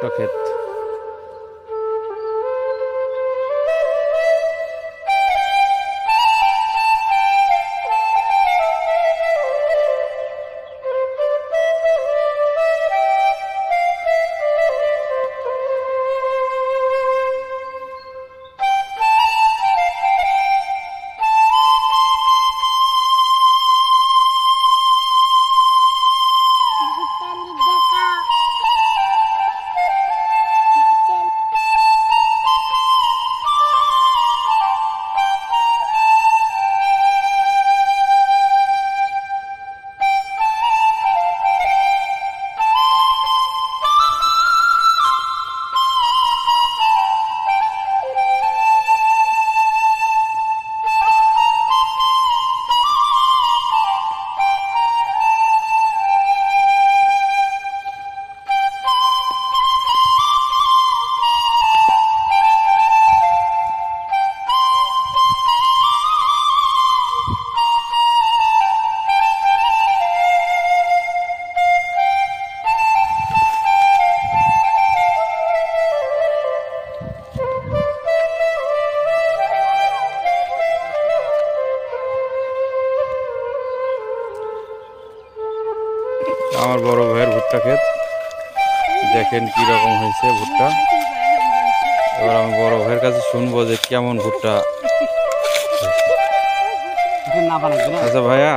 ভুট্টা ক্ষেত। আমার বড় ভাইয়ের ভুট্টা ক্ষেত, দেখেন কি রকম হয়েছে ভুট্টা। এবার আমি বড় ভাইয়ের কাছে শুনবো যে কেমন ভুট্টা। আচ্ছা ভাইয়া,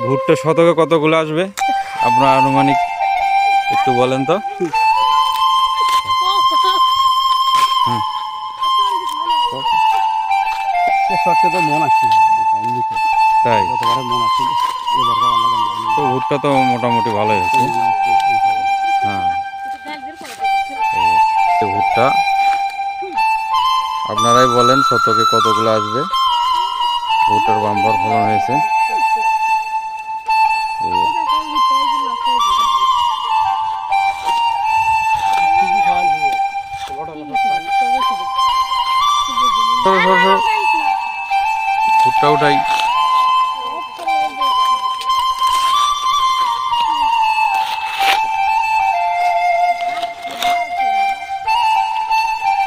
ভুট্টা শতকে কতগুলো আসবে আপনার আনুমানিক একটু বলেন তো। তাই তো ভুট্টা তো মোটামুটি ভালোই হয়েছে। হ্যাঁ, ভুট্টা আপনারাই বলেন শতকে কতগুলো আসবে। ভুট্টার বাম্পার ফলন হয়েছে। ভুট্টা উঠাই।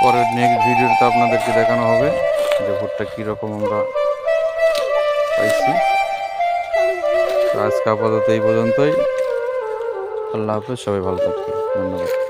পরের নেক্সট ভিডিওতে আপনাদেরকে দেখানো হবে যে ভুট্টা কীরকম আমরা পাইছি। তো আজকে আপাতত এই পর্যন্তই। আল্লাহ হাফেজ, সবাই ভালো থাকবেন, ধন্যবাদ।